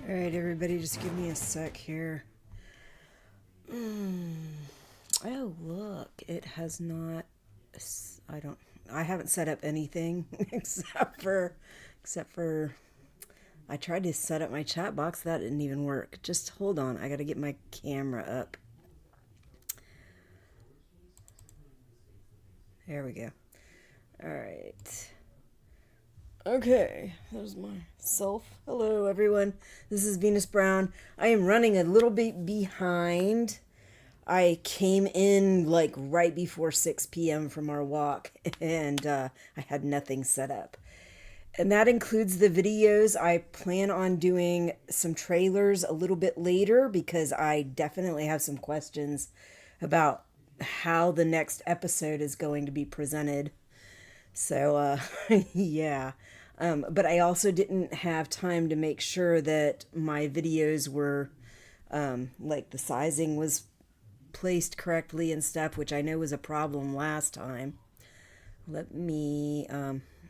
All right, everybody, just give me a sec here. Oh, look, it has not. I don't. I haven't set up anything except for. I tried to set up my chat box. That didn't even work. Just hold on. I got to get my camera up. There we go. All right. Okay, there's myself. Hello, everyone. This is Venus Brown. I am running a little bit behind. I came in like right before 6 p.m. from our walk, and I had nothing set up. And that includes the videos. I plan on doing some trailers a little bit later because I definitely have some questions about how the next episode is going to be presented. So, yeah. But I also didn't have time to make sure that my videos were, like the sizing was placed correctly and stuff, which I know was a problem last time. Let me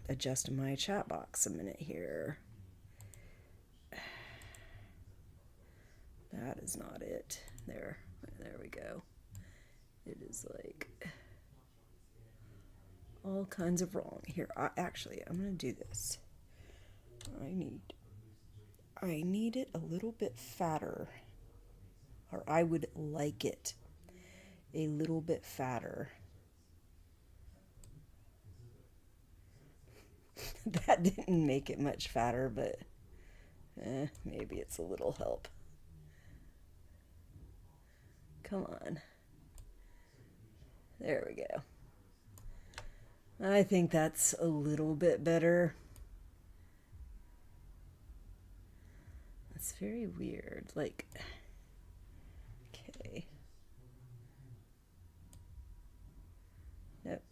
adjust my chat box a minute here. That is not it. There we go. It is like all kinds of wrong here. I'm gonna do this. I need it a little bit fatter, or I would like it a little bit fatter. That didn't make it much fatter, but maybe it's a little help. Come on. There we go. I think that's a little bit better. That's very weird. Like, okay. Nope.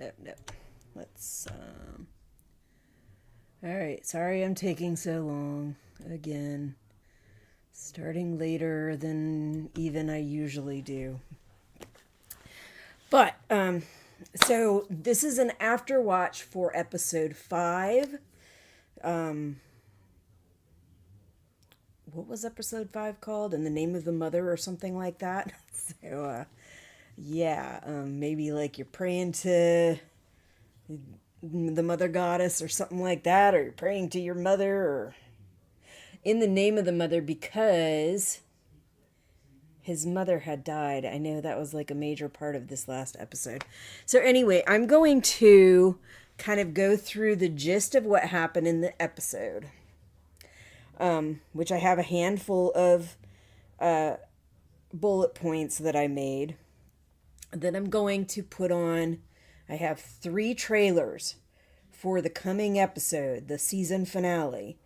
Let's, Alright, sorry I'm taking so long. Again, starting later than even I usually do. But, so this is an after watch for episode 5. What was episode 5 called? In the Name of the Mother or something like that. So, yeah, maybe like you're praying to the mother goddess or something like that, or you're praying to your mother, or in the name of the mother because his mother had died. I know that was like a major part of this last episode. So anyway, I'm going to kind of go through the gist of what happened in the episode, which I have a handful of bullet points that I made. Then I'm going to put on, I have 3 trailers for the coming episode, the season finale.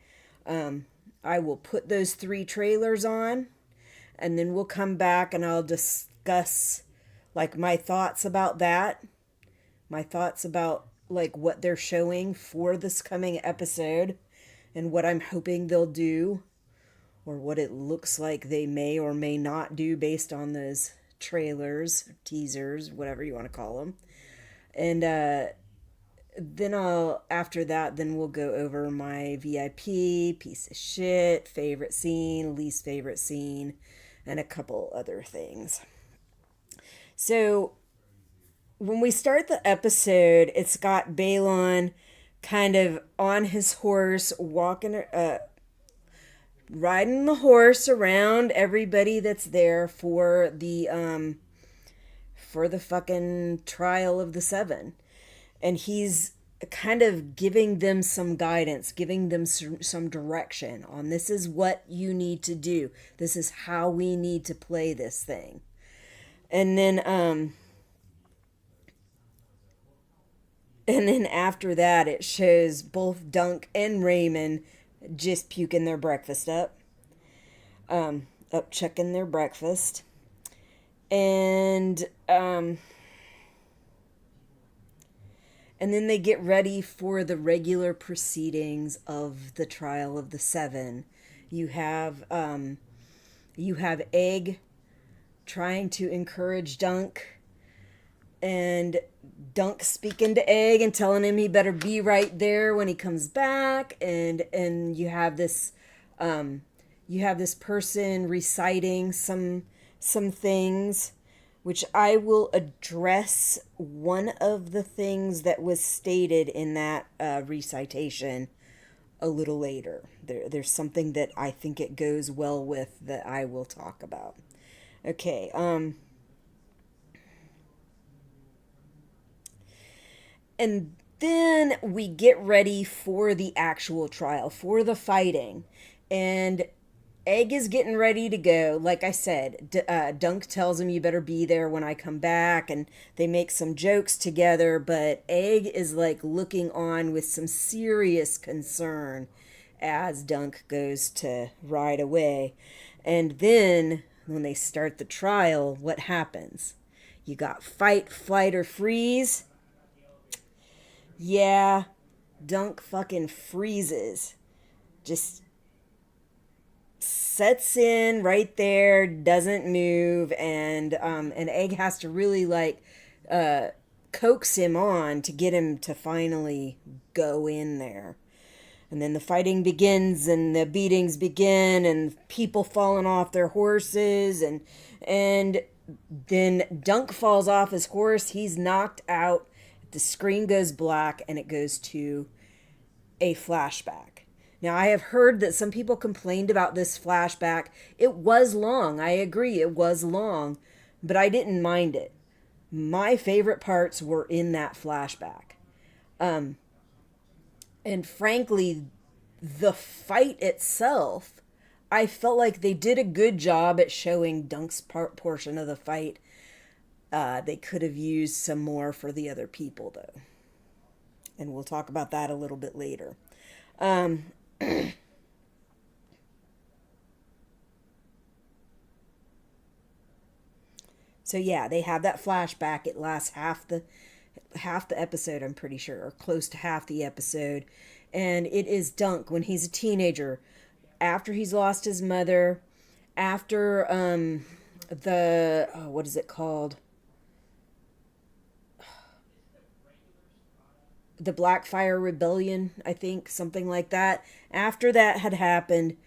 I will put those 3 trailers on, and then we'll come back and I'll discuss like my thoughts about that, my thoughts about like what they're showing for this coming episode and what I'm hoping they'll do, or what it looks like they may or may not do based on those trailers, teasers, whatever you want to call them. And then after that, then we'll go over my VIP, piece of shit, favorite scene, least favorite scene, and a couple other things. So when we start the episode, it's got Balon kind of on his horse, walking, riding the horse around everybody that's there for the fucking trial of the 7. And he's kind of giving them some guidance, giving them some direction on this is what you need to do. This is how we need to play this thing. And then after that, it shows both Dunk and Raymond just puking their breakfast up. Checking their breakfast. And then they get ready for the regular proceedings of the trial of the 7. You have Egg trying to encourage Dunk, and Dunk speaking to Egg and telling him he better be right there when he comes back, and you have this you have this person reciting some things, which I will address one of the things that was stated in that recitation a little later. There's something that I think it goes well with that I will talk about. Okay, and then we get ready for the actual trial, for the fighting. And Egg is getting ready to go. Like I said, Dunk tells him, "You better be there when I come back." And they make some jokes together. But Egg is like looking on with some serious concern as Dunk goes to ride away. And then when they start the trial, what happens? You got fight, flight, or freeze. Yeah, Dunk fucking freezes. Just sets in right there, doesn't move, and Egg has to really like uh, coax him on to get him to finally go in there. And then the fighting begins, and the beatings begin, and people falling off their horses, and then Dunk falls off his horse. He's knocked out. The screen goes black, and it goes to a flashback. Now, I have heard that some people complained about this flashback. It was long. I agree, it was long, but I didn't mind it. My favorite parts were in that flashback. And frankly, the fight itself, I felt like they did a good job at showing Dunk's portion of the fight. They could have used some more for the other people, though. And we'll talk about that a little bit later. Um, so yeah, they have that flashback. It lasts half the episode, I'm pretty sure, or close to half the episode. And it is Dunk when he's a teenager, after he's lost his mother, after what is it called? The Blackfire Rebellion, I think, something like that. After that had happened,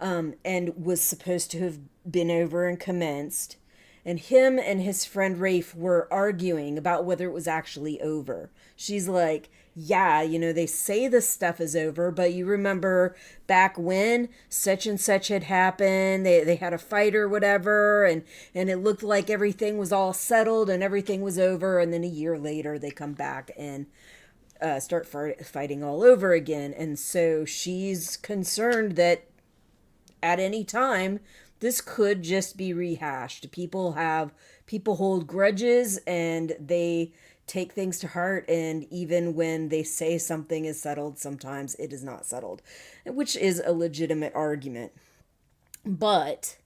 and was supposed to have been over and commenced, and him and his friend Rafe were arguing about whether it was actually over. She's like, "Yeah, they say this stuff is over, but you remember back when such and such had happened, they had a fight or whatever, and it looked like everything was all settled and everything was over, and then a year later they come back and start fighting all over again." And so she's concerned that at any time this could just be rehashed. People hold grudges, and they take things to heart, and even when they say something is settled, sometimes it is not settled, which is a legitimate argument. But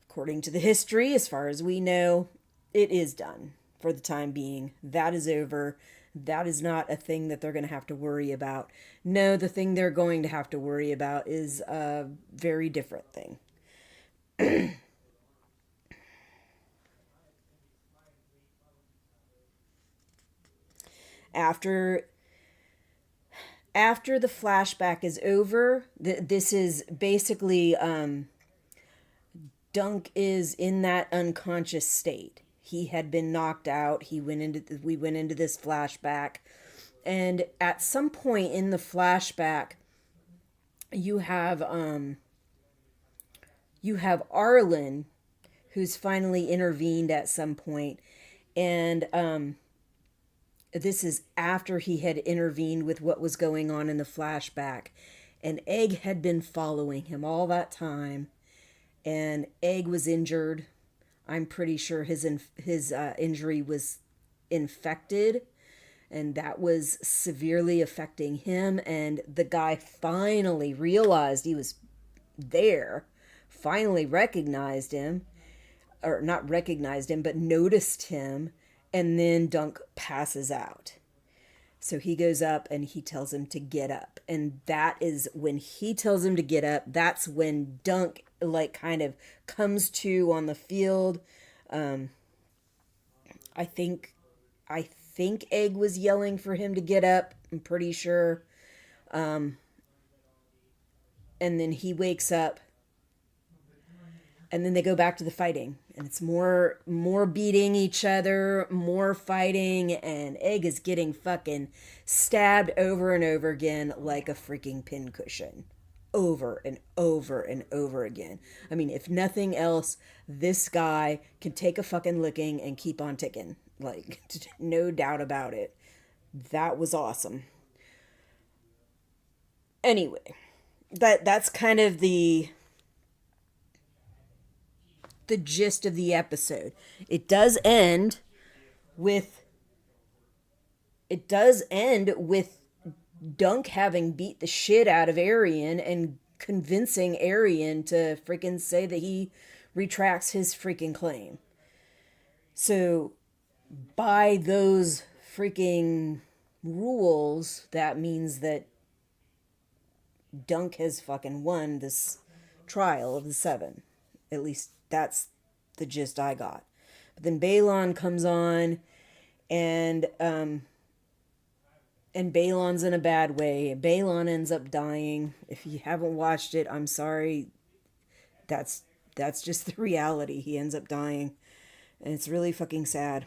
according to the history, as far as we know, it is done for the time being. That is over. That is not a thing that they're going to have to worry about. No, the thing they're going to have to worry about is a very different thing. after after the flashback is over, this is basically Dunk is in that unconscious state. He had been knocked out. We went into this flashback, and at some point in the flashback, you have Arlen, who's finally intervened at some point, and this is after he had intervened with what was going on in the flashback, and Egg had been following him all that time, and Egg was injured. I'm pretty sure his injury was infected, and that was severely affecting him. And the guy finally realized he was there, finally recognized him, or not recognized him, but noticed him, and then Dunk passes out. So he goes up and he tells him to get up. And that is when he tells him to get up, that's when Dunk like kind of comes to on the field. I think Egg was yelling for him to get up, I'm pretty sure. And then he wakes up And then they go back to the fighting, and it's more beating each other, more fighting, and Egg is getting fucking stabbed over and over again like a freaking pincushion, over and over and over again. I mean, if nothing else, this guy can take a fucking licking and keep on ticking, like no doubt about it. That was awesome. Anyway, that's kind of the gist of the episode. It does end with Dunk having beat the shit out of Arian and convincing Arian to freaking say that he retracts his freaking claim. So by those freaking rules, that means that Dunk has fucking won this trial of the seven. At least that's the gist I got. But then Balon comes on, and Balon's in a bad way. Balon ends up dying. If you haven't watched it, I'm sorry. That's just the reality. He ends up dying, and it's really fucking sad.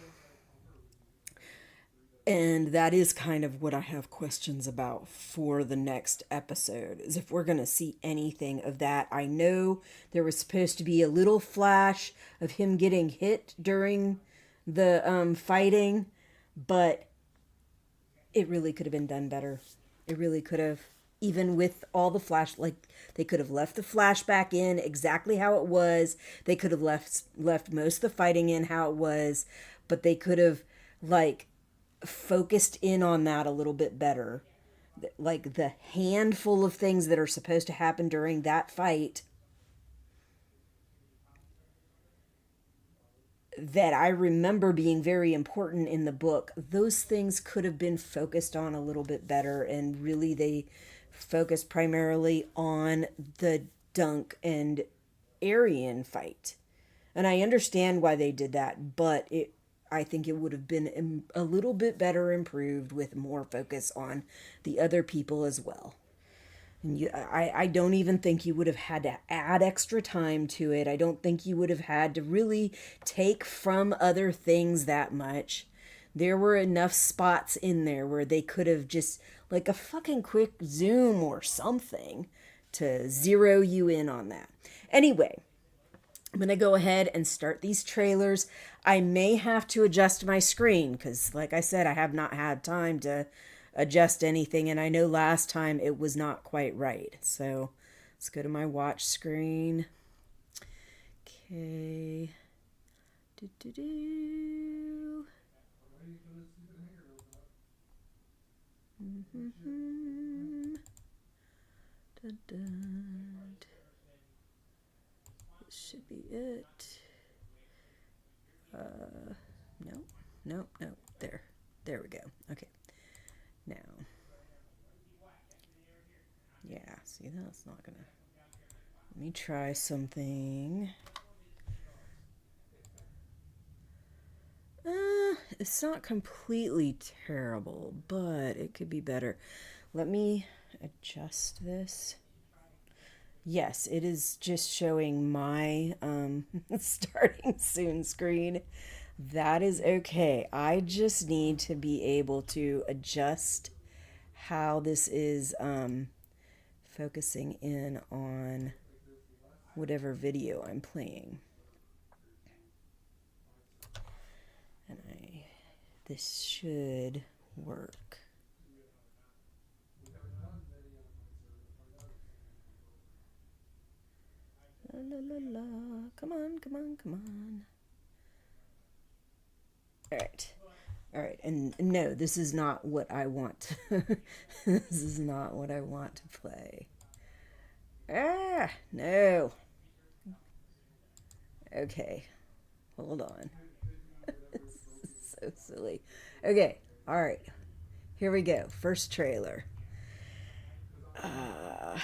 And that is kind of what I have questions about for the next episode, is if we're going to see anything of that. I know there was supposed to be a little flash of him getting hit during the fighting, but it really could have been done better. It really could have. Even with all the flash, like, they could have left the flashback in exactly how it was. They could have left most of the fighting in how it was, but they could have, like, focused in on that a little bit better. Like, the handful of things that are supposed to happen during that fight that I remember being very important in the book, those things could have been focused on a little bit better, and really they focused primarily on the Dunk and Arian fight. And I understand why they did that, but I think it would have been a little bit better improved with more focus on the other people as well. And I don't even think you would have had to add extra time to it. I don't think you would have had to really take from other things that much. There were enough spots in there where they could have just, like, a fucking quick zoom or something to zero you in on that. Anyway, I'm going to go ahead and start these trailers. I may have to adjust my screen because, like I said, I have not had time to adjust anything, and I know last time it was not quite right. So let's go to my watch screen. Okay. This should be it. No, no, no. There we go. Okay. Now, yeah, see, that's not gonna. Let me try something. It's not completely terrible, but it could be better. Let me adjust this. Yes, it is just showing my starting soon screen. That is okay. I just need to be able to adjust how this is focusing in on whatever video I'm playing. And this should work. La la la la. Come on, come on, come on. All right, and no, this is not what I want. This is not what I want to play. No. Okay, hold on. This is so silly. Okay, all right, here we go. First trailer. And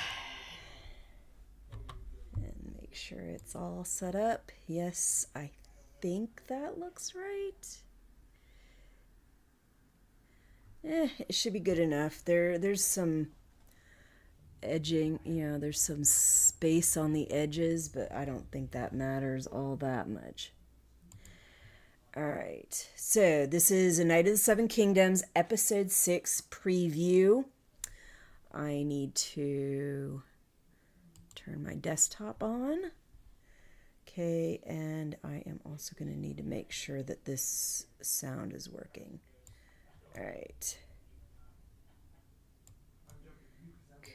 make sure it's all set up. Yes, I think that looks right. It should be good enough. There's some edging, there's some space on the edges, but I don't think that matters all that much. All right, so this is A Night of the Seven Kingdoms, episode 6 preview. I need to turn my desktop on. Okay, and I am also going to need to make sure that this sound is working. All right.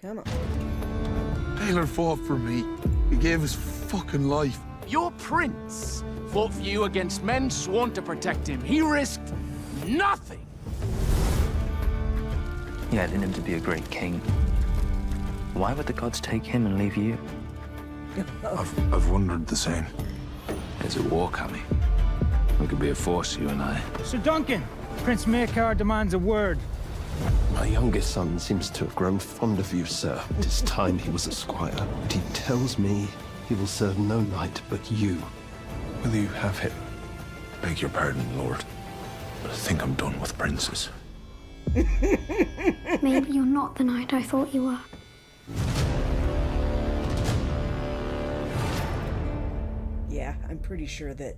Come on. Taylor fought for me. He gave his fucking life. Your prince fought for you against men sworn to protect him. He risked nothing. He had in him to be a great king. Why would the gods take him and leave you? I've wondered the same. There's a war coming. We could be a force, you and I. Sir Duncan, Prince Maekar demands a word. My youngest son seems to have grown fond of you, sir. It is time he was a squire. But he tells me he will serve no knight but you. Will you have him? Beg your pardon, Lord. But I think I'm done with princes. Maybe you're not the knight I thought you were. Yeah, I'm pretty sure that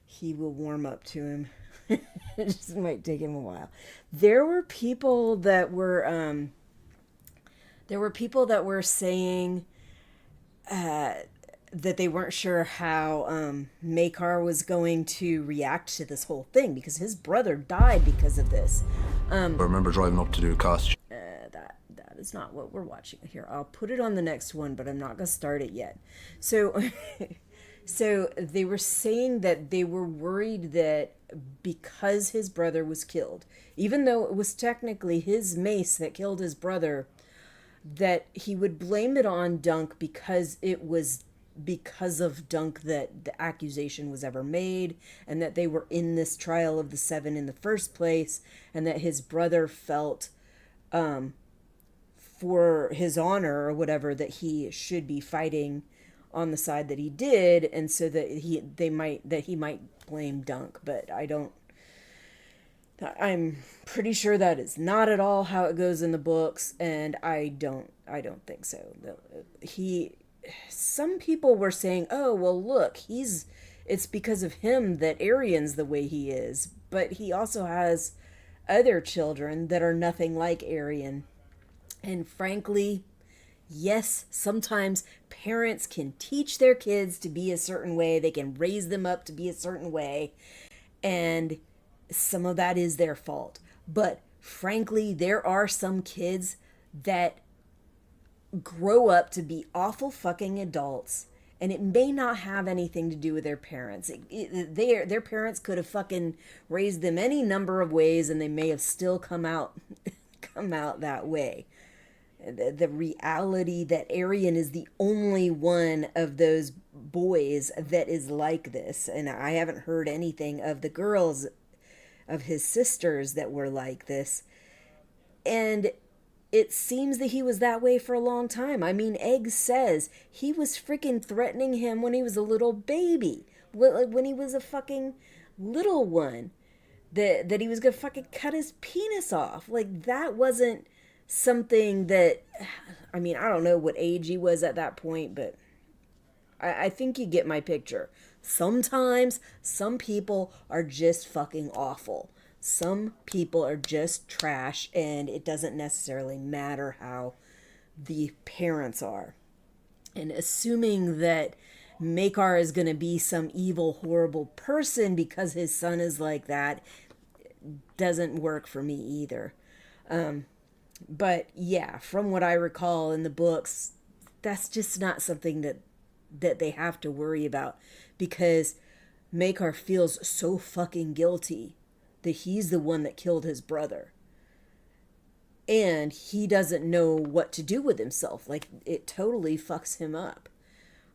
he will warm up to him. It just might take him a while. There were people that were saying that they weren't sure how Maekar was going to react to this whole thing because his brother died because of this. I remember driving up to do a costume. That is not what we're watching here. I'll put it on the next one, but I'm not going to start it yet. So so they were saying that they were worried that because his brother was killed, even though it was technically his mace that killed his brother, that he would blame it on Dunk because it was because of Dunk that the accusation was ever made, and that they were in this trial of the seven in the first place, and that his brother felt for his honor or whatever that he should be fighting on the side that he did, and so that he might blame Dunk. But I'm pretty sure that is not at all how it goes in the books, and I don't think so. Some people were saying, oh well, look, it's because of him that Aeryn's the way he is, but he also has other children that are nothing like Aeryn. And frankly, yes, sometimes parents can teach their kids to be a certain way. They can raise them up to be a certain way. And some of that is their fault. But frankly, there are some kids that grow up to be awful fucking adults. And it may not have anything to do with their parents. Their parents could have fucking raised them any number of ways, and they may have still come out that way. The reality that Aeryn is the only one of those boys that is like this. And I haven't heard anything of the girls, of his sisters, that were like this. And it seems that he was that way for a long time. I mean, Egg says he was freaking threatening him when he was a little baby. When he was a fucking little one. That he was going to fucking cut his penis off. Like, that wasn't something that, I mean, I don't know what age he was at that point, but I think you get my picture. Sometimes some people are just fucking awful. Some people are just trash, and it doesn't necessarily matter how the parents are. And assuming that Maekar is going to be some evil, horrible person because his son is like that doesn't work for me either. But yeah, from what I recall in the books, that's just not something that they have to worry about, because Maekar feels so fucking guilty that he's the one that killed his brother. And he doesn't know what to do with himself. Like, it totally fucks him up.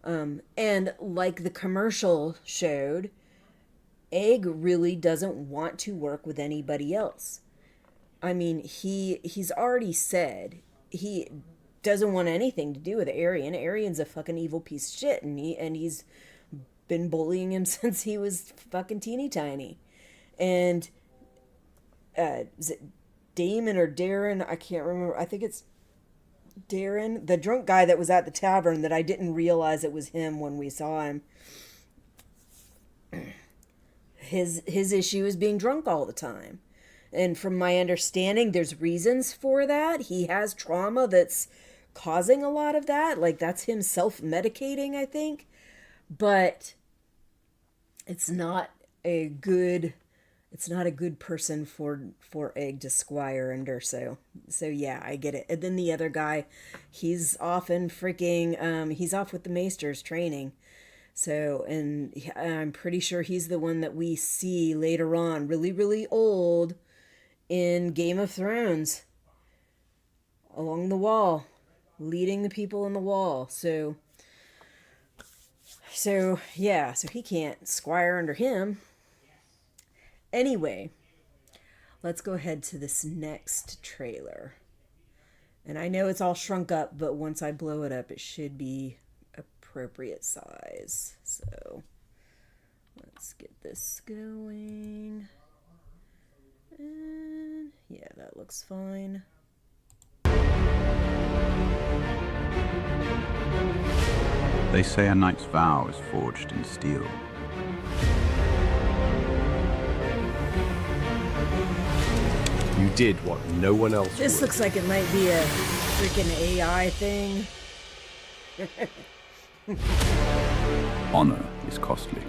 And like the commercial showed, Egg really doesn't want to work with anybody else. I mean, he's already said he doesn't want anything to do with Aeryn. Aeryn's a fucking evil piece of shit, and he's been bullying him since he was fucking teeny tiny. And is it Damon or Darren? I can't remember. I think it's Darren, the drunk guy that was at the tavern that I didn't realize it was him when we saw him. His issue is being drunk all the time. And from my understanding, there's reasons for that. He has trauma that's causing a lot of that. Like, that's him self-medicating, I think. But it's not a good person for Egg to squire under. So yeah, I get it. And then the other guy, he's off in freaking he's off with the Maesters training. So, and I'm pretty sure he's the one that we see later on, really, really old, in Game of Thrones, along the wall, leading the people in the wall. So yeah, so he can't squire under him. Anyway, let's go ahead to this next trailer. And I know it's all shrunk up, but once I blow it up, it should be appropriate size. So let's get this going. And yeah, that looks fine. They say a knight's vow is forged in steel. You did what no one else This would. looks like it might be a freaking AI thing. Honor is costly.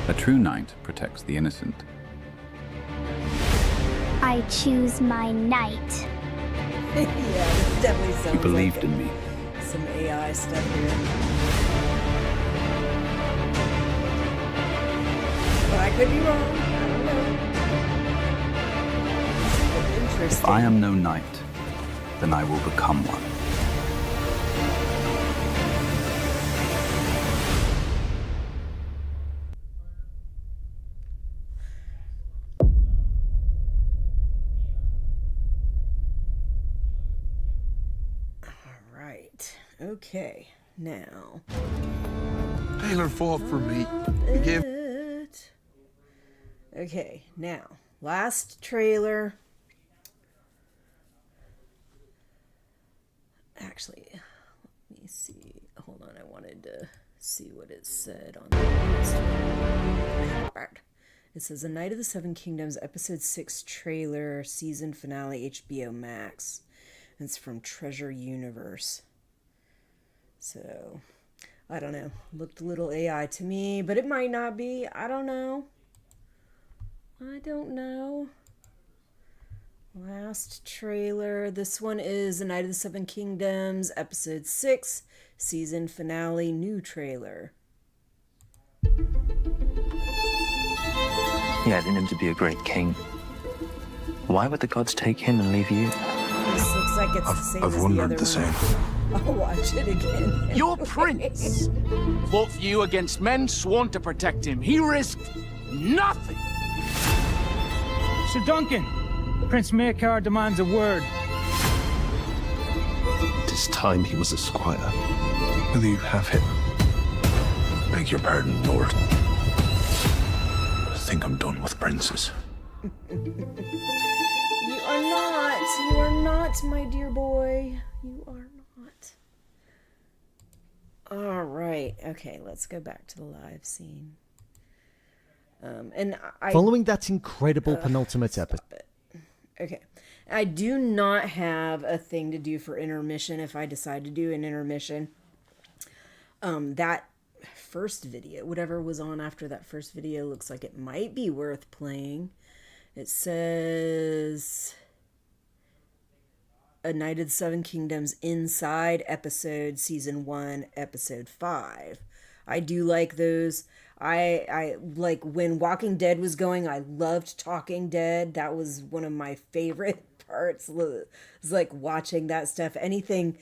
A true knight protects the innocent. I choose my knight. Yeah, this definitely sounds You believed like in me. some AI stuff here. But I could be wrong. I don't know. Interesting. If I am no knight, then I will become one. Right. Okay. Now. Taylor fought for me. He gave. Okay. Now. Last trailer. Actually, let me see. Hold on. I wanted to see what it said on the last one. It says A Knight of the Seven Kingdoms, Episode 6 trailer, season finale, HBO Max. It's from Treasure Universe. So, I don't know. Looked a little AI to me, but it might not be. I don't know. Last trailer. This one is A Knight of the Seven Kingdoms, Episode 6, season finale, new trailer. Yeah, I didn't him to be a great king. Why would the gods take him and leave you? This looks like it's the same I've as wondered the other the same. one. I'll watch it again. Your prince fought for you against men sworn to protect him. He risked nothing. Sir Duncan, Prince Maekar demands a word. Tis time he was a squire. Will you have him? Beg your pardon, Lord. I think I'm done with princes. You are not, my dear boy. You are not. All right. Okay, let's go back to the live scene. And I Following that incredible penultimate episode. Okay. I do not have a thing to do for intermission if I decide to do an intermission. That first video, whatever was on after that first video, looks like it might be worth playing. It says A Knight of the Seven Kingdoms Inside Episode, Season 1, Episode 5. I do like those. I like when Walking Dead was going, I loved Talking Dead. That was one of my favorite parts. It was like watching that stuff. Anything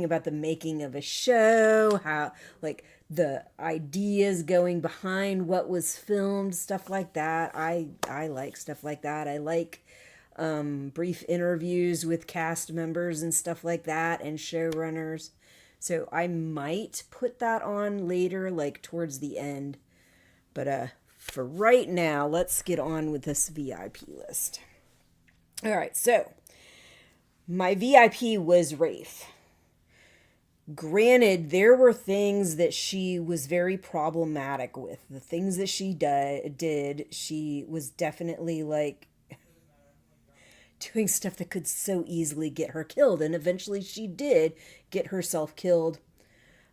about the making of a show, how like the ideas going behind what was filmed, stuff like that. I like stuff like that. I like brief interviews with cast members and stuff like that and showrunners. So I might put that on later, like towards the end. But for right now, let's get on with this VIP list. All right, so my VIP was Rafe. Granted, there were things that she was very problematic with. The things that she did, she was definitely like doing stuff that could so easily get her killed. And eventually she did get herself killed.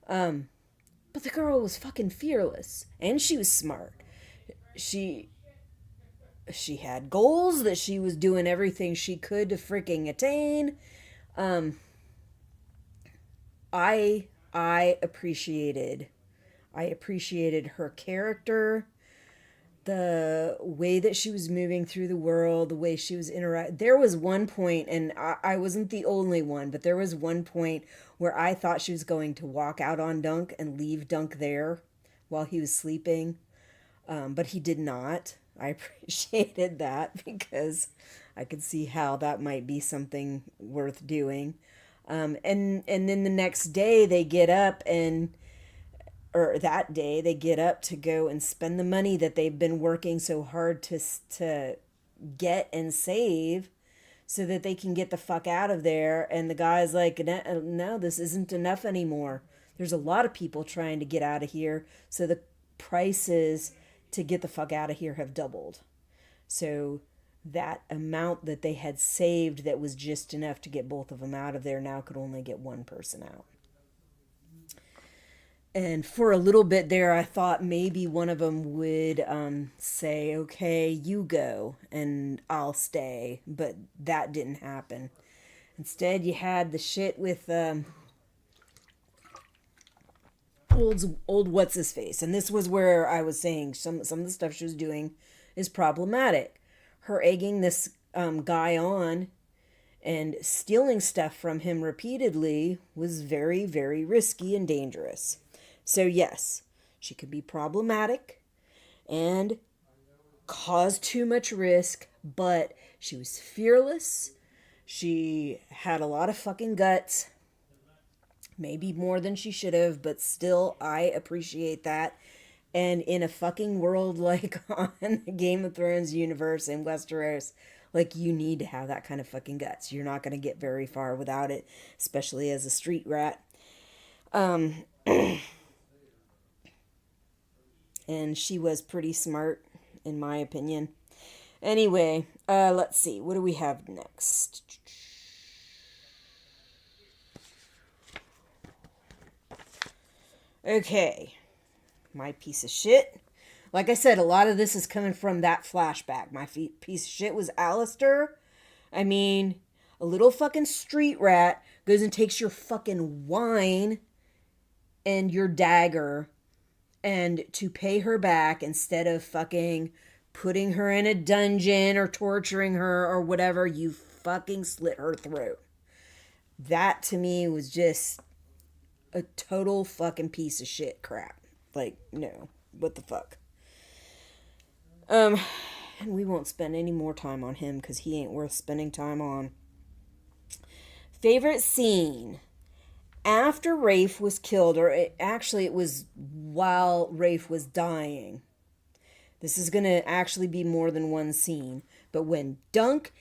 But the girl was fucking fearless. And she was smart. She had goals that she was doing everything she could to freaking attain. I appreciated her character, the way that she was moving through the world, the way she was interacting. There was one point, and I wasn't the only one, but there was one point where I thought she was going to walk out on Dunk and leave Dunk there while he was sleeping, but he did not. I appreciated that because I could see how that might be something worth doing. And then the next day they get up or that day they get up to go and spend the money that they've been working so hard to get and save so that they can get the fuck out of there. And the guy's like, no, this isn't enough anymore. There's a lot of people trying to get out of here. So the prices to get the fuck out of here have doubled. So that amount that they had saved that was just enough to get both of them out of there now could only get one person out. And for a little bit there, I thought maybe one of them would say, okay, you go and I'll stay. But that didn't happen. Instead, you had the shit with old what's-his-face. And this was where I was saying some of the stuff she was doing is problematic. Her egging this guy on and stealing stuff from him repeatedly was very, very risky and dangerous. So yes, she could be problematic and cause too much risk, but she was fearless. She had a lot of fucking guts. Maybe more than she should have, but still, I appreciate that. And in a fucking world like on the Game of Thrones universe in Westeros, like, you need to have that kind of fucking guts. You're not going to get very far without it, especially as a street rat. And she was pretty smart, in my opinion. Anyway, let's see. What do we have next? Okay. My piece of shit. Like I said, a lot of this is coming from that flashback. My piece of shit was Alistair. I mean, a little fucking street rat goes and takes your fucking wine and your dagger, and to pay her back, instead of fucking putting her in a dungeon or torturing her or whatever, you fucking slit her throat. That to me was just a total fucking piece of shit crap. Like, no. What the fuck? And we won't spend any more time on him because he ain't worth spending time on. Favorite scene? After Rafe was killed, or it was while Rafe was dying. This is going to actually be more than one scene. But when Dunk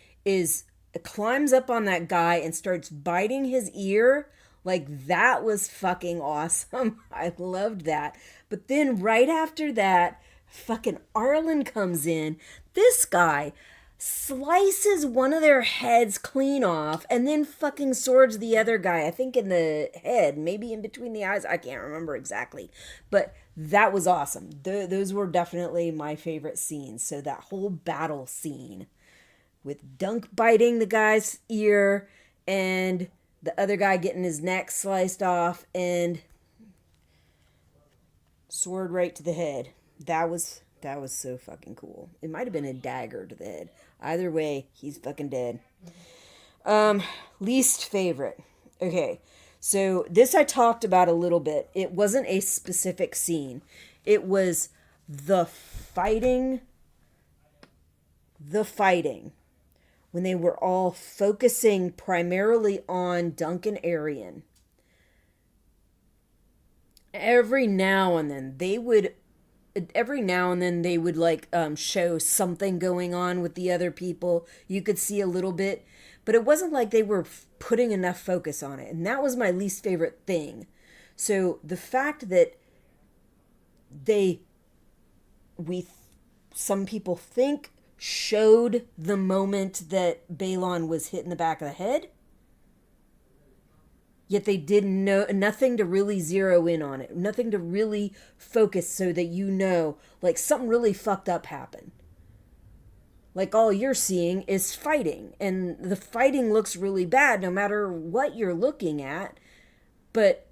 climbs up on that guy and starts biting his ear, like, that was fucking awesome. I loved that. But then right after that, fucking Arlen comes in. This guy slices one of their heads clean off and then fucking swords the other guy, I think in the head, maybe in between the eyes. I can't remember exactly. But that was awesome. Those were definitely my favorite scenes. So that whole battle scene with Dunk biting the guy's ear and the other guy getting his neck sliced off and sword right to the head. That was so fucking cool. It might have been a dagger to the head. Either way, he's fucking dead. Least favorite. Okay, so this I talked about a little bit. It wasn't a specific scene. It was the fighting. When they were all focusing primarily on Duncan Arryn. Every now and then they would every now and then they would like show something going on with the other people. You could see a little bit, but it wasn't like they were putting enough focus on it. And that was my least favorite thing. So the fact that some people think showed the moment that Balon was hit in the back of the head, yet they did nothing to really zero in on it, nothing to really focus so that like something really fucked up happened. Like all you're seeing is fighting, and the fighting looks really bad no matter what you're looking at, but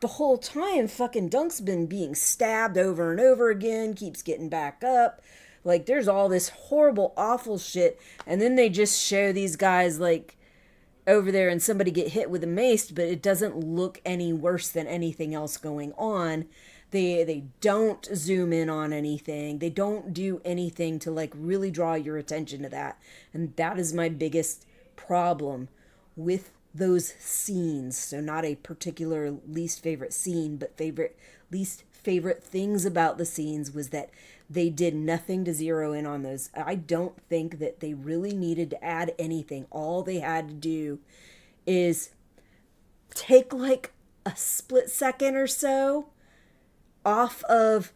the whole time fucking Dunk's been being stabbed over and over again, keeps getting back up. Like there's all this horrible, awful shit, and then they just show these guys like over there and somebody get hit with a mace, but it doesn't look any worse than anything else going on. They don't zoom in on anything. They don't do anything to like really draw your attention to that. And that is my biggest problem with those scenes. So not a particular least favorite scene, but least favorite things about the scenes was that they did nothing to zero in on those. I don't think that they really needed to add anything. All they had to do is take like a split second or so off of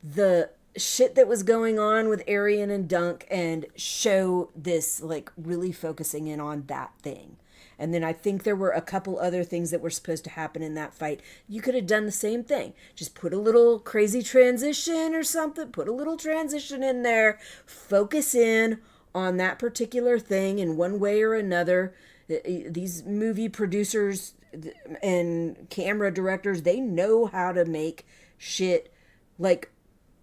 the shit that was going on with Arian and Dunk and show this like really focusing in on that thing. And then I think there were a couple other things that were supposed to happen in that fight. You could have done the same thing. Just put a little crazy transition or something. Put a little transition in there. Focus in on that particular thing in one way or another. These movie producers and camera directors, they know how to make shit like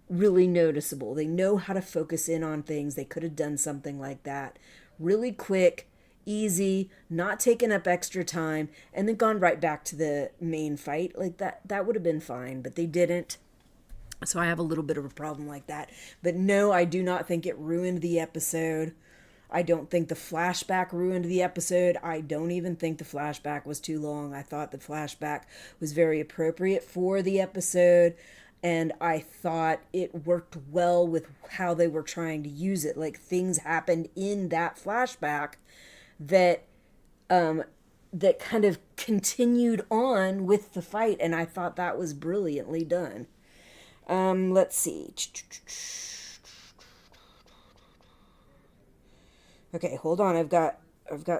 really noticeable. They know how to focus in on things. They could have done something like that. Really quick, easy, not taking up extra time, and then gone right back to the main fight. Like that would have been fine, but they didn't. So I have a little bit of a problem like that. But no, I do not think it ruined the episode. I don't think the flashback ruined the episode. I don't even think the flashback was too long. I thought the flashback was very appropriate for the episode, and I thought it worked well with how they were trying to use it. Like things happened in that flashback that kind of continued on with the fight, and I thought that was brilliantly done. Let's see. Okay, hold on. I've got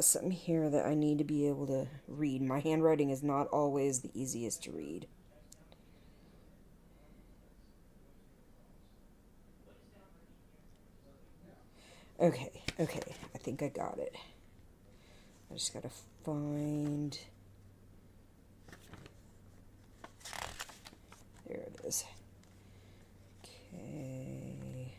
something here that I need to be able to read. My handwriting is not always the easiest to read. Okay. I think I got it. I just gotta find... There it is. Okay.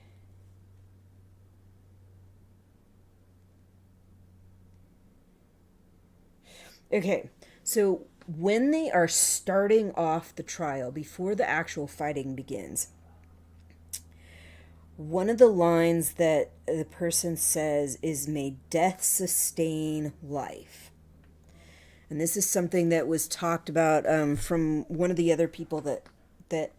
Okay, so when they are starting off the trial, before the actual fighting begins, one of the lines that the person says is, "May death sustain life." And this is something that was talked about from one of the other people that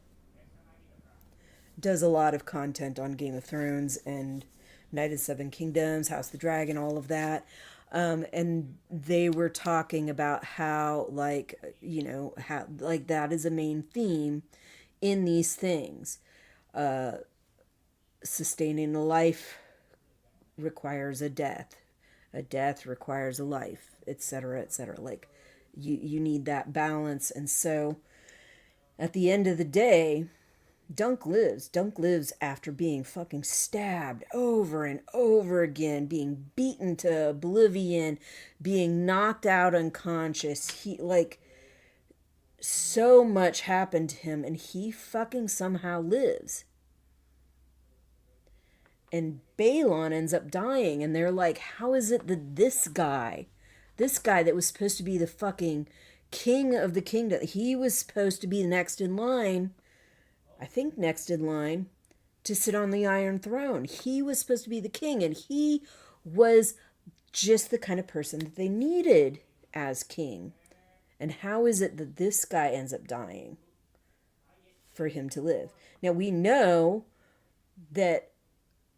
does a lot of content on Game of Thrones and Knight of the Seven Kingdoms, House of the Dragon, all of that. And they were talking about how, like, you know, how, like, that is a main theme in these things. Sustaining a life requires a death. A death requires a life, etc., etc. Like, you need that balance. And so, at the end of the day, Dunk lives. Dunk lives after being fucking stabbed over and over again, being beaten to oblivion, being knocked out unconscious. He, like, so much happened to him, and he fucking somehow lives. And Balon ends up dying, and they're like, how is it that this guy that was supposed to be the fucking king of the kingdom, he was supposed to be next in line, I think next in line, to sit on the Iron Throne. He was supposed to be the king, and he was just the kind of person that they needed as king. And how is it that this guy ends up dying? for him to live. Now we know that,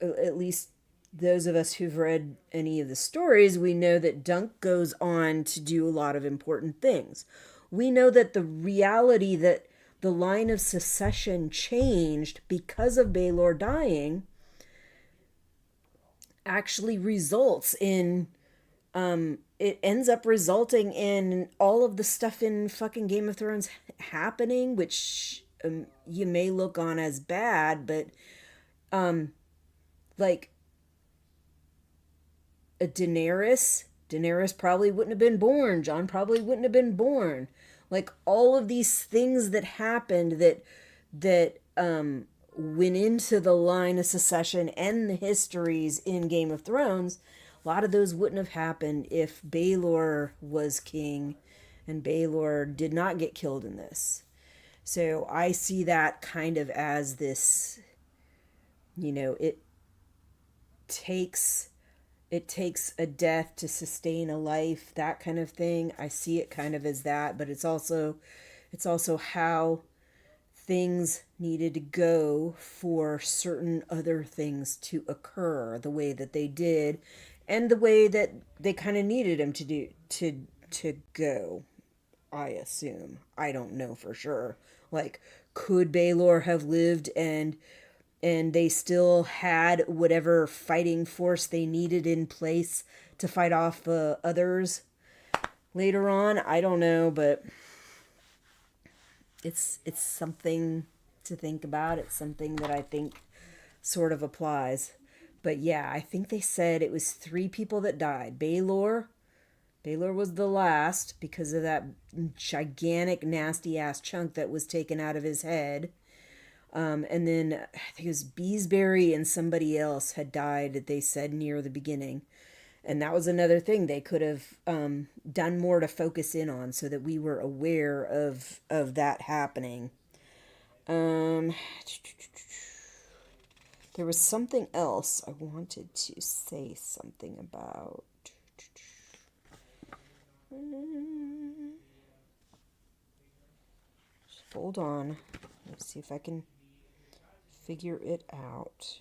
at least those of us who've read any of the stories, we know that Dunk goes on to do a lot of important things. We know that the reality that the line of succession changed because of Baelor dying actually results in, it ends up resulting in all of the stuff in fucking Game of Thrones happening, which you may look on as bad, but like a Daenerys probably wouldn't have been born. Jon probably wouldn't have been born. Like all of these things that happened that went into the line of succession and the histories in Game of Thrones, a lot of those wouldn't have happened if Baelor was king and Baelor did not get killed in this. So I see that kind of as this, it takes a death to sustain a life, that kind of thing. I see it kind of as that, but it's also how things needed to go for certain other things to occur the way that they did, and the way that they kind of needed them to go. I assume. I don't know for sure. Like, could Baelor have lived and they still had whatever fighting force they needed in place to fight off the others later on? I don't know, but it's something to think about. It's something that I think sort of applies. But yeah, I think they said it was 3 people that died. Baelor was the last because of that gigantic, nasty-ass chunk that was taken out of his head. And then I think it was Beesbury and somebody else had died, they said, near the beginning. And that was another thing they could have done more to focus in on so that we were aware of that happening. There was something else I wanted to say something about. Just hold on. Let's see if I can figure it out.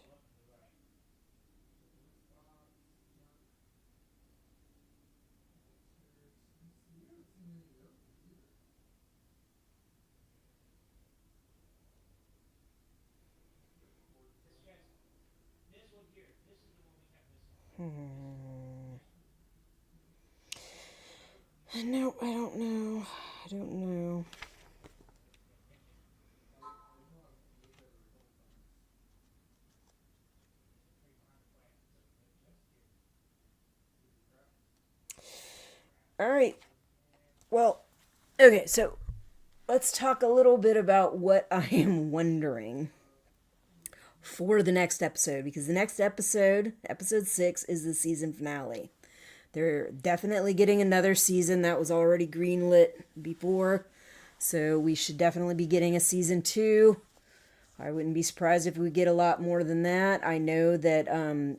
No, I don't know. All right. Well, okay, so let's talk a little bit about what I am wondering for the next episode, because the next episode, episode 6, is the season finale. They're definitely getting another season that was already greenlit before, so we should definitely be getting a season 2. I wouldn't be surprised if we get a lot more than that. I know that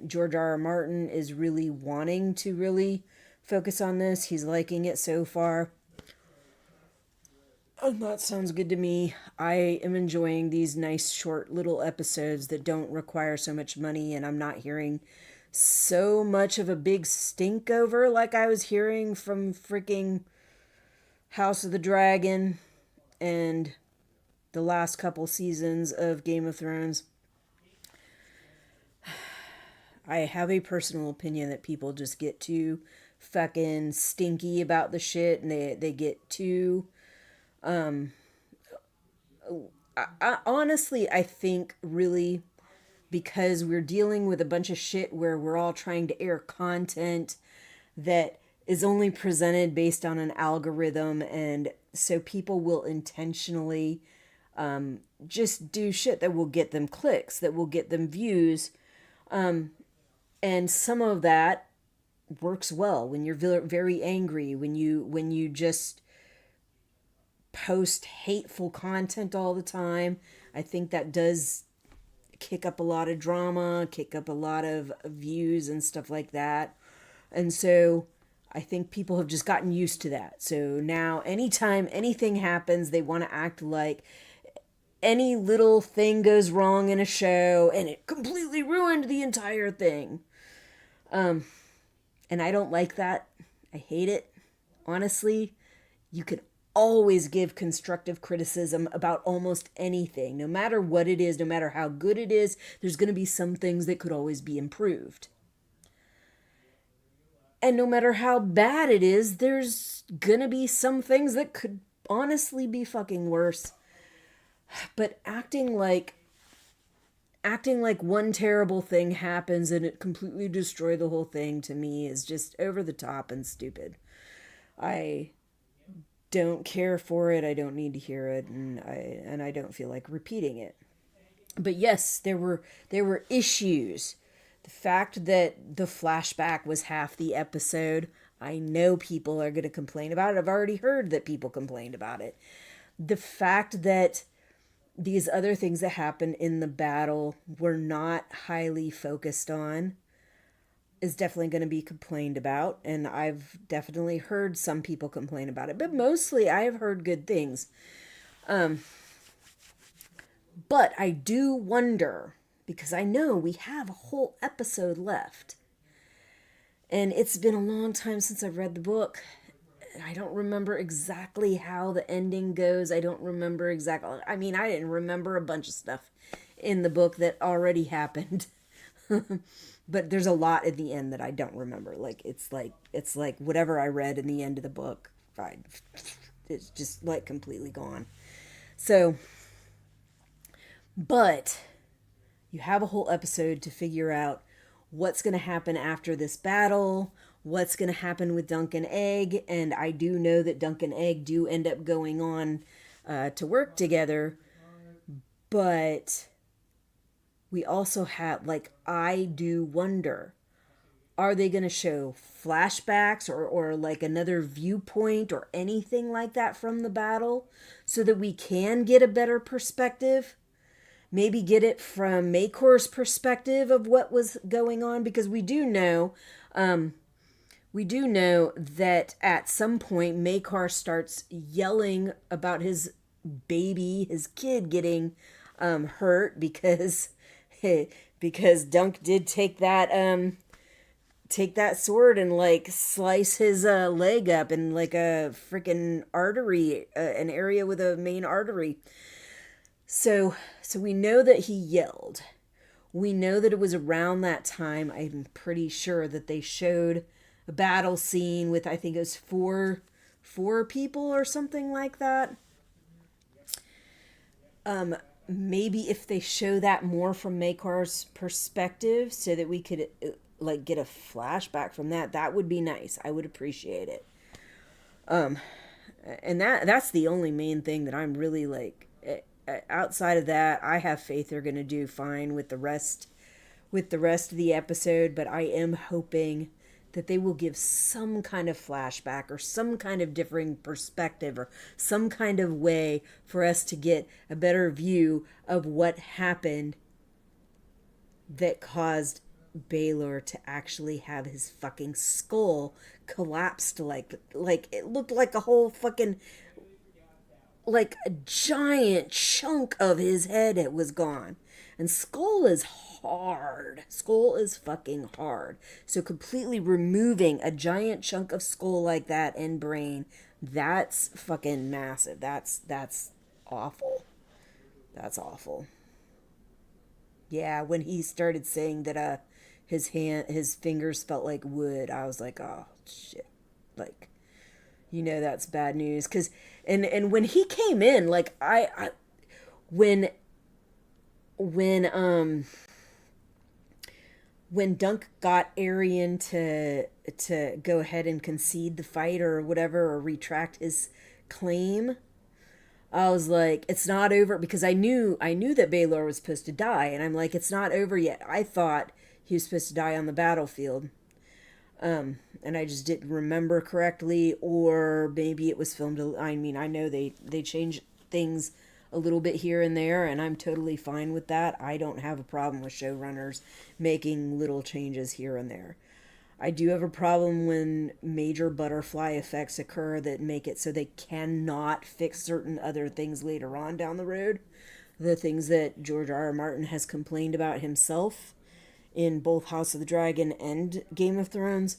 George R.R. Martin is really wanting to really focus on this. He's liking it so far. And that sounds good to me. I am enjoying these nice short little episodes that don't require so much money, and I'm not hearing so much of a big stink over like I was hearing from freaking House of the Dragon and the last couple seasons of Game of Thrones. I have a personal opinion that people just get too fucking stinky about the shit, and they get too honestly, I think really because we're dealing with a bunch of shit where we're all trying to air content that is only presented based on an algorithm, and so people will intentionally just do shit that will get them clicks, that will get them views, and some of that works well when you're very angry, when you just post hateful content all the time. I think that does kick up a lot of drama, kick up a lot of views and stuff like that. And so I think people have just gotten used to that. So now anytime anything happens, they want to act like any little thing goes wrong in a show and it completely ruined the entire thing. And I don't like that. I hate it. Honestly, you can always give constructive criticism about almost anything. No matter what it is, no matter how good it is, there's going to be some things that could always be improved. And no matter how bad it is, there's going to be some things that could honestly be fucking worse. But acting like one terrible thing happens and it completely destroy the whole thing, to me is just over the top and stupid. I don't care for it. I don't need to hear it, and I don't feel like repeating it. But yes, there were issues. The fact that the flashback was half the episode, I know people are going to complain about it. I've already heard that people complained about it. The fact that these other things that happened in the battle were not highly focused on is definitely going to be complained about. And I've definitely heard some people complain about it. But mostly I have heard good things. But I do wonder, because I know we have a whole episode left. And it's been a long time since I've read the book. I don't remember exactly how the ending goes. I don't remember exactly. I mean, I didn't remember a bunch of stuff in the book that already happened. But there's a lot at the end that I don't remember. It's like whatever I read in the end of the book, it's just like completely gone. So, but you have a whole episode to figure out what's going to happen after this battle, what's going to happen with Dunk and Egg, and I do know that Dunk and Egg do end up going on to work together, but we also have, I do wonder, are they going to show flashbacks or like another viewpoint or anything like that from the battle so that we can get a better perspective? Maybe get it from Makor's perspective of what was going on, because we do know that at some point Makar starts yelling about his kid getting hurt because Dunk did take that sword and like slice his leg up in like a freaking artery, an area with a main artery. So we know that he yelled. We know that it was around that time. I'm pretty sure that they showed a battle scene with, I think it was four people or something like that. Maybe if they show that more from Makar's perspective so that we could like get a flashback from that would be nice. I would appreciate it. And that's the only main thing that I'm really like. Outside of that, I have faith they're going to do fine with the rest of the episode, but I am hoping that they will give some kind of flashback or some kind of differing perspective or some kind of way for us to get a better view of what happened that caused Baylor to actually have his fucking skull collapsed like it looked like a whole fucking, like a giant chunk of his head it was gone. And Skull is hard. Skull is fucking hard. So completely removing a giant chunk of skull like that and brain, that's fucking massive. That's awful. That's awful. Yeah, when he started saying that his fingers felt like wood, I was like, oh shit. Like, you know that's bad news. Cause and when he came in, like when Dunk got Arian to go ahead and concede the fight or whatever, or retract his claim, I was like, it's not over, because I knew that Baylor was supposed to die, and I'm like, it's not over yet. I thought he was supposed to die on the battlefield. And I just didn't remember correctly, or maybe it was filmed. I mean, I know they changed things a little bit here and there, and I'm totally fine with that. I don't have a problem with showrunners making little changes here and there. I do have a problem when major butterfly effects occur that make it so they cannot fix certain other things later on down the road. the things that George R. R. Martin has complained about himself in both House of the Dragon and Game of Thrones.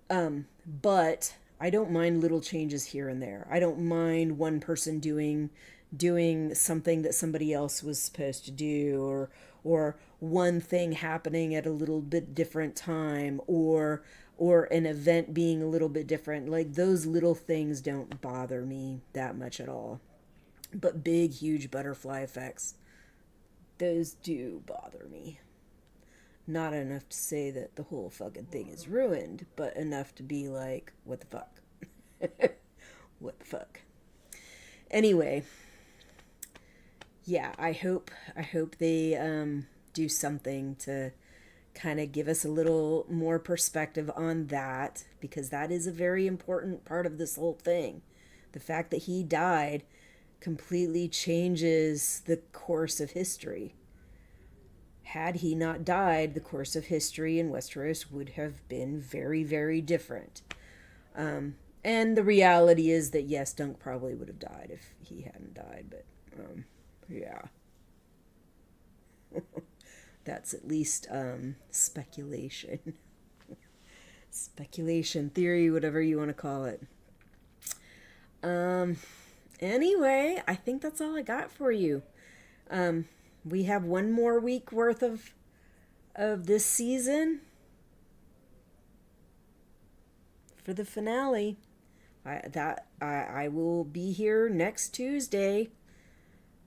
But I don't mind little changes here and there. I don't mind one person doing something that somebody else was supposed to do, or one thing happening at a little bit different time, or an event being a little bit different. Like, those little things don't bother me that much at all. But big, huge butterfly effects, those do bother me. Not enough to say that the whole fucking thing is ruined, but enough to be like, what the fuck? What the fuck? Anyway, yeah, I hope they do something to kind of give us a little more perspective on that, because that is a very important part of this whole thing. The fact that he died completely changes the course of history. Had he not died, the course of history in Westeros would have been very, very different. And the reality is that, yes, Dunk probably would have died if he hadn't died, but, yeah. That's at least, speculation. Speculation, theory, whatever you want to call it. Anyway, I think that's all I got for you. We have one more week worth of this season for the finale. I will be here next Tuesday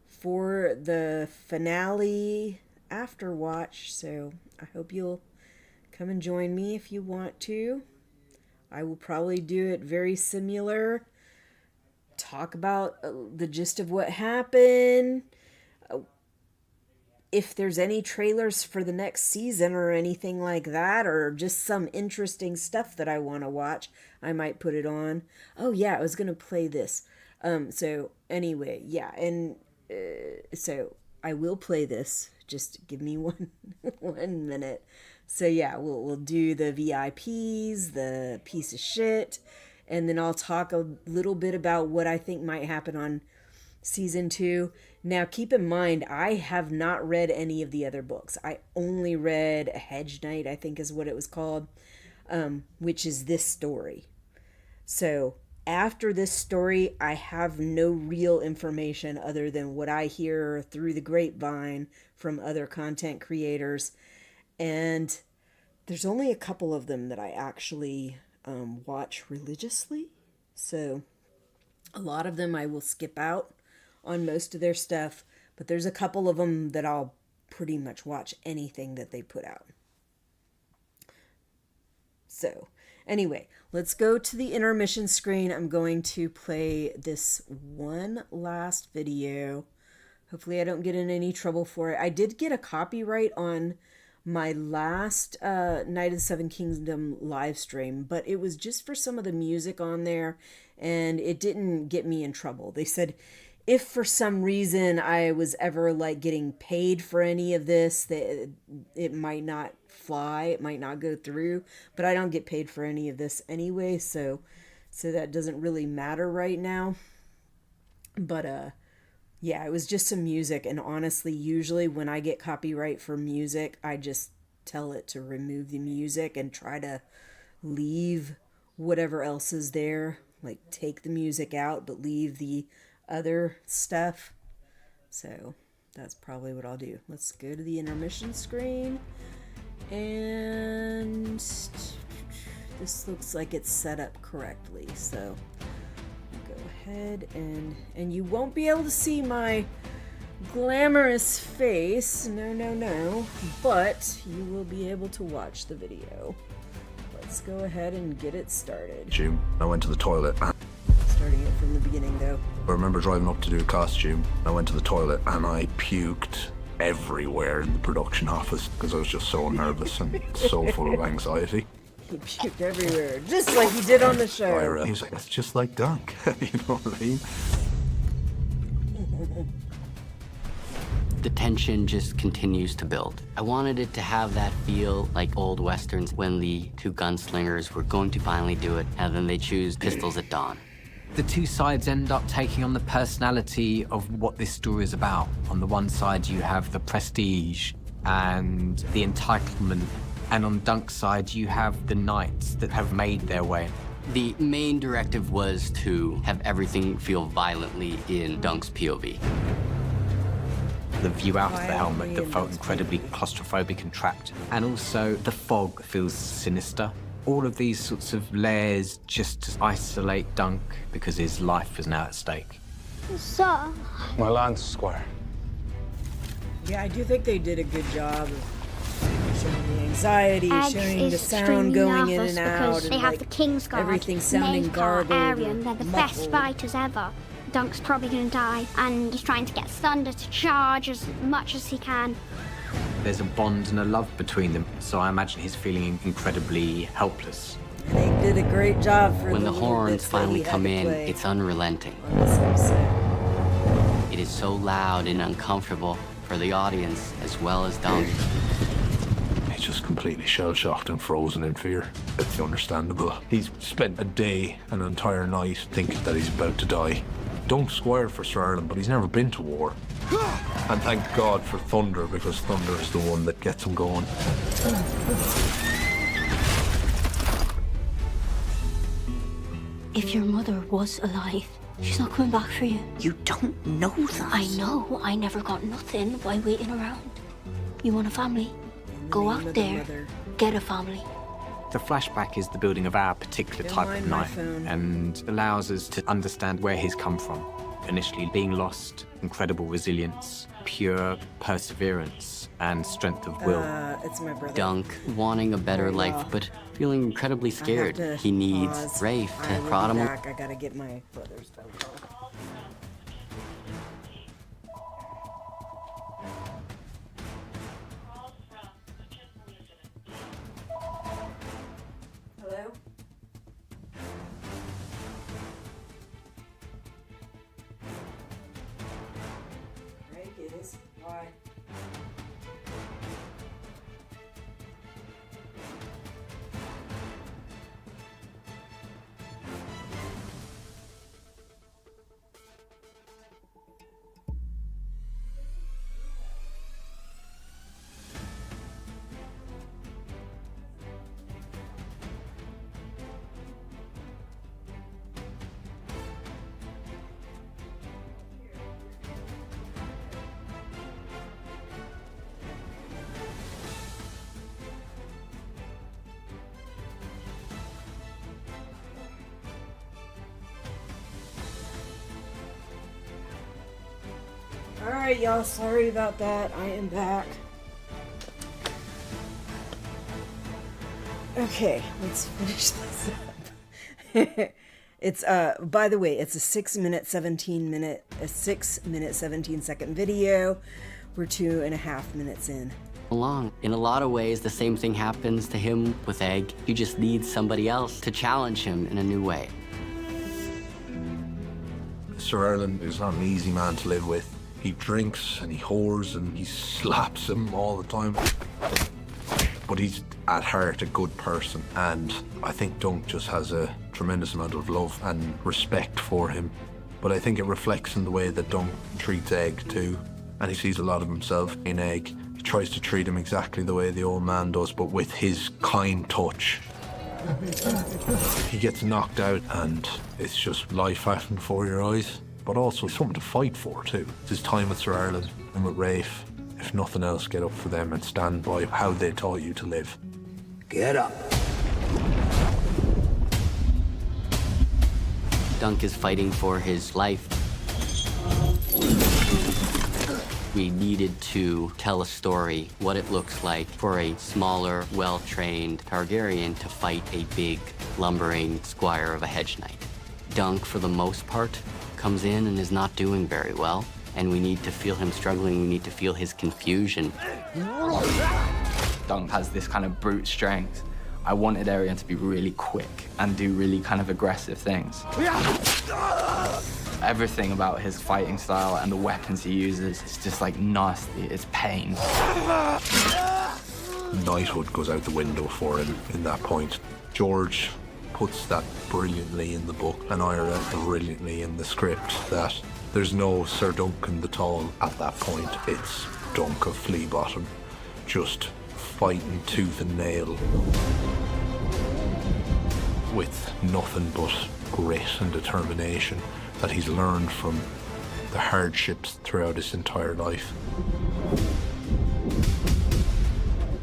for the finale after watch, so I hope you'll come and join me if you want to. I will probably do it very similar. Talk about the gist of what happened. If there's any trailers for the next season or anything like that, or just some interesting stuff that I want to watch, I might put it on. Oh yeah, I was going to play this. So anyway, yeah, and so I will play this. Just give me one minute. So yeah, we'll do the VIPs, the piece of shit, and then I'll talk a little bit about what I think might happen on season 2. Now, keep in mind, I have not read any of the other books. I only read A Hedge Knight, I think is what it was called, which is this story. So after this story, I have no real information other than what I hear through the grapevine from other content creators. And there's only a couple of them that I actually watch religiously. So a lot of them I will skip out on most of their stuff, but there's a couple of them that I'll pretty much watch anything that they put out. So anyway, let's go to the intermission screen. I'm going to play this one last video. Hopefully I don't get in any trouble for it. I did get a copyright on my last Night of the Seven Kingdom live stream, but it was just for some of the music on there, and it didn't get me in trouble. They said if for some reason I was ever like getting paid for any of this, that it might not fly, it might not go through, but I don't get paid for any of this anyway, so that doesn't really matter right now. But yeah, it was just some music, and honestly, usually when I get copyright for music, I just tell it to remove the music and try to leave whatever else is there, like take the music out but leave the other stuff. So that's probably what I'll do. Let's go to the intermission screen, and this looks like it's set up correctly, so go ahead and you won't be able to see my glamorous face, no, but you will be able to watch the video. Let's go ahead and get it started. Jim, I went to the toilet. Starting it from the beginning, though. I remember driving up to do a costume. I went to the toilet and I puked everywhere in the production office because I was just so nervous and so full of anxiety. He puked everywhere, just like he did on the show. He was like, it's just like Dunk. You know what I mean? The tension just continues to build. I wanted it to have that feel like old westerns when the two gunslingers were going to finally do it, and then they choose pistols at dawn. The two sides end up taking on the personality of what this story is about. On the one side, you have the prestige and the entitlement. And on Dunk's side, you have the knights that have made their way. The main directive was to have everything feel violently in Dunk's POV. The view out of the helmet that felt incredibly claustrophobic and trapped. And also, the fog feels sinister. All of these sorts of layers just to isolate Dunk because his life is now at stake. Sir? My lance, Squire. Yeah, I do think they did a good job of showing the anxiety, Eggs showing the is sound extremely going in nervous and because out, they and have like the King's Guard, everything sounding Maekar, garbled, Aryan. They're the best muffled. fighters ever. Dunk's probably going to die, and he's trying to get Thunder to charge as much as he can. There's a bond and a love between them, so I imagine he's feeling incredibly helpless. And they did a great job for When the little horns bits that finally he had come to in, play it's unrelenting. on this episode. It is so loud and uncomfortable for the audience as well as Dunk. He's just completely shell-shocked and frozen in fear. It's understandable. He's spent a day, an entire night, thinking that he's about to die. Dunk's squire for Sir Ireland, but he's never been to war. And thank God for Thunder, because Thunder is the one that gets him going. If your mother was alive, she's not coming back for you. You don't know that. I know. I never got nothing. Why waiting around? You want a family? Go out there, get a family. The flashback is the building of our particular type of knight and allows us to understand where he's come from. Initially being lost, incredible resilience, pure perseverance, and strength of will. It's my brother. Dunk wanting a better life, but feeling incredibly scared. He needs pause. Rafe I to will prod be him. back. I gotta get my brother's phone call. Hello? Right, it is. Why? Alright, y'all, sorry about that. I am back. Okay, let's finish this up. It's, by the way, it's a 6 minute 17 second video. We're 2.5 minutes in. Along. In a lot of ways, the same thing happens to him with Egg. He just needs somebody else to challenge him in a new way. Sir Ireland is not an easy man to live with. He drinks and he whores and he slaps him all the time. But he's at heart a good person, and I think Dunk just has a tremendous amount of love and respect for him. But I think it reflects in the way that Dunk treats Egg too, and he sees a lot of himself in Egg. He tries to treat him exactly the way the old man does, but with his kind touch. He gets knocked out and it's just life happening before your eyes, but also something to fight for too. It's his time with Sir Ireland and with Rafe. If nothing else, get up for them and stand by how they taught you to live. Get up. Dunk is fighting for his life. We needed to tell a story, what it looks like for a smaller, well-trained Targaryen to fight a big, lumbering squire of a hedge knight. Dunk, for the most part, comes in and is not doing very well, and we need to feel him struggling, we need to feel his confusion. Dunk has this kind of brute strength. I wanted Aryan to be really quick and do really kind of aggressive things. Everything about his fighting style and the weapons he uses is just like nasty, it's pain. Knighthood goes out the window for him in that point. George puts that brilliantly in the book, and Ira brilliantly in the script, that there's no Sir Duncan the Tall at that point. It's Dunk of Flea Bottom, just fighting tooth and nail with nothing but grit and determination that he's learned from the hardships throughout his entire life.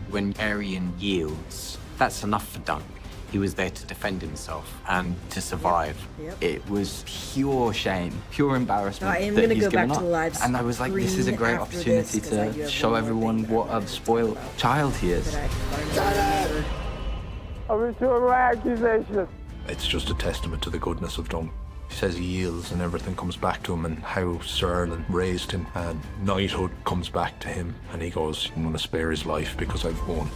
When Arian yields, that's enough for Dunk. He was there to defend himself and to survive. Yep. It was pure shame, pure embarrassment. I am that going to he's go back given to up. live And I was like, this is a great after opportunity this, 'cause I do to have show one more everyone thing that what I a spoiled child he is. that I finally remembered. I withdraw my accusation. It's just a testament to the goodness of Dunk. He says he yields and everything comes back to him, and how Sir Erlen raised him, and knighthood comes back to him, and he goes, I'm going to spare his life because I've won.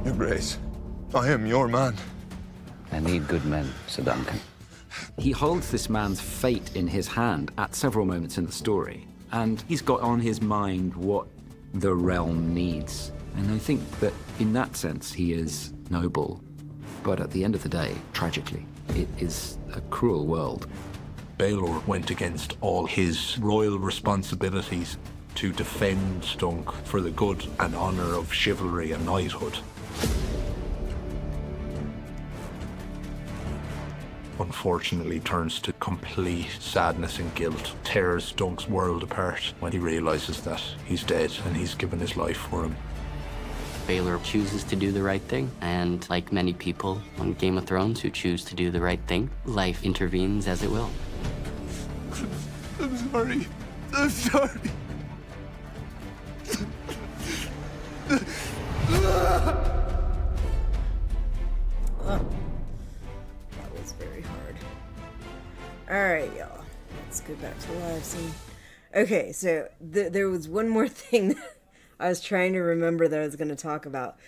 Your Grace, I am your man. I need good men, Sir Duncan. He holds this man's fate in his hand at several moments in the story, and he's got on his mind what the realm needs. And I think that in that sense, he is noble. But at the end of the day, tragically, it is a cruel world. Baelor went against all his royal responsibilities to defend Dunk for the good and honour of chivalry and knighthood. Unfortunately, turns to complete sadness and guilt, tears Dunk's world apart when he realises that he's dead and he's given his life for him. Baelor chooses to do the right thing, and like many people on Game of Thrones who choose to do the right thing, life intervenes as it will. I'm sorry. I'm sorry. That was very hard. Alright, y'all. Let's go back to the live scene. Okay, so there was one more thing that I was trying to remember that I was going to talk about.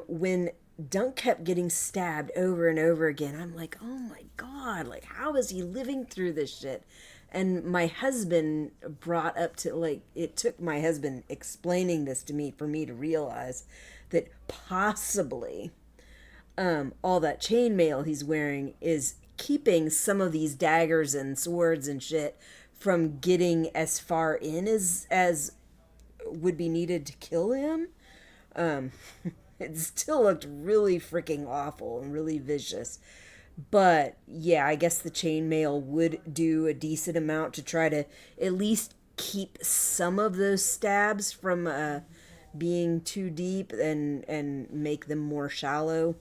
When Dunk kept getting stabbed over and over again, I'm like, oh my god, like, how is he living through this shit? And my husband brought up to, like, it took my husband explaining this to me for me to realize that possibly all that chainmail he's wearing is keeping some of these daggers and swords and shit from getting as far in as would be needed to kill him. It still looked really freaking awful and really vicious. But yeah, I guess the chainmail would do a decent amount to try to at least keep some of those stabs from being too deep and make them more shallow.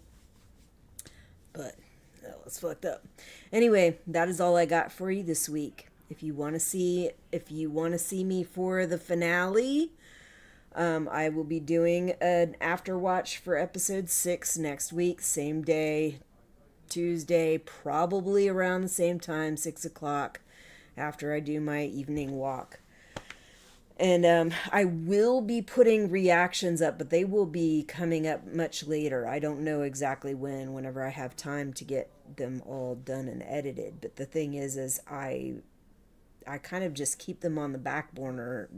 But that was fucked up. Anyway, that is all I got for you this week. If you want to see me for the finale, I will be doing an after watch for episode 6 next week, same day, Tuesday, probably around the same time, 6 o'clock, after I do my evening walk. And I will be putting reactions up, but they will be coming up much later. I don't know exactly whenever I have time to get them all done and edited. But the thing is I kind of just keep them on the back burner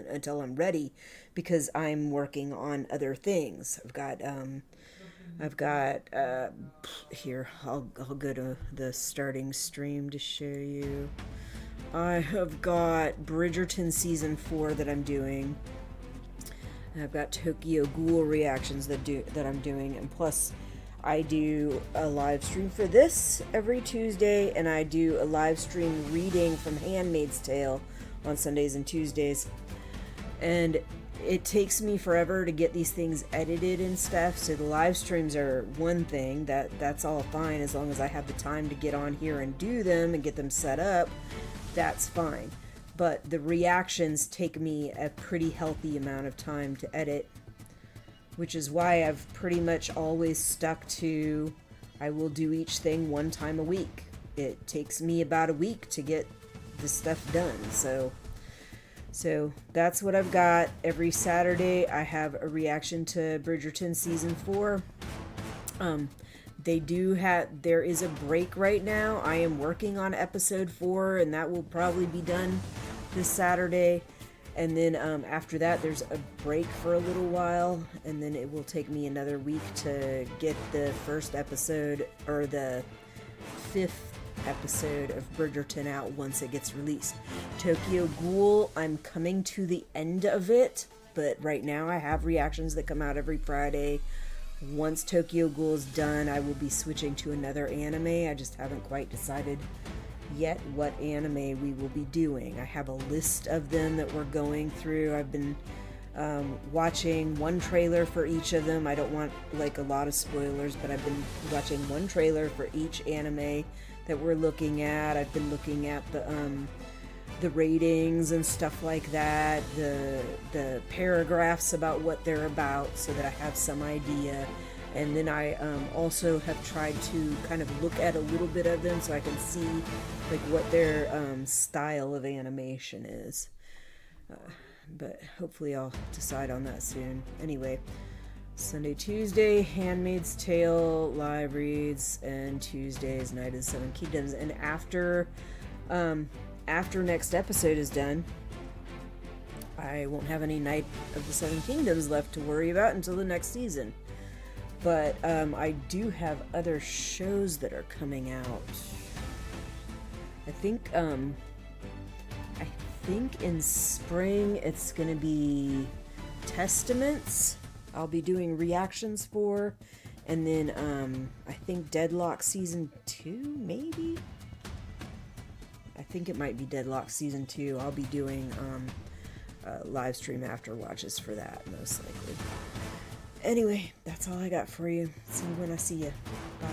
until I'm ready, because I'm working on other things. I've got here, I'll go to the starting stream to show you. I have got Bridgerton Season 4 that I'm doing. And I've got Tokyo Ghoul reactions that I'm doing. And plus, I do a live stream for this every Tuesday. And I do a live stream reading from Handmaid's Tale on Sundays and Tuesdays. And it takes me forever to get these things edited and stuff. So the live streams are one thing. That's all fine as long as I have the time to get on here and do them and get them set up. That's fine. But the reactions take me a pretty healthy amount of time to edit, which is why I've pretty much always stuck to, I will do each thing one time a week. It takes me about a week to get the stuff done. So that's what I've got. Every Saturday I have a reaction to Bridgerton Season 4. There is a break right now. I am working on episode 4, and that will probably be done this Saturday. And then after that, there's a break for a little while, and then it will take me another week to get the first episode, or the 5th episode of Bridgerton out once it gets released. Tokyo Ghoul, I'm coming to the end of it, but right now I have reactions that come out every Friday. Once Tokyo Ghoul's done, I will be switching to another anime. I just haven't quite decided yet what anime we will be doing. I have a list of them that we're going through. I've been watching one trailer for each of them. I don't want like a lot of spoilers, but I've been watching one trailer for each anime that we're looking at. I've been looking at the ratings and stuff like that, the paragraphs about what they're about, so that I have some idea. And then I also have tried to kind of look at a little bit of them so I can see like what their style of animation is. But hopefully I'll decide on that soon. Anyway, Sunday, Tuesday, Handmaid's Tale live reads, and Tuesday's Night of the Seven Kingdoms. And after next episode is done, I won't have any Night of the Seven Kingdoms left to worry about until the next season. But I do have other shows that are coming out. I think in spring it's gonna be Testaments. I'll be doing reactions for, and then I think Deadlock season 2, maybe. I think it might be Deadlock season 2. I'll be doing live stream after watches for that, most likely. Anyway, that's all I got for you. See you when I see you. Bye.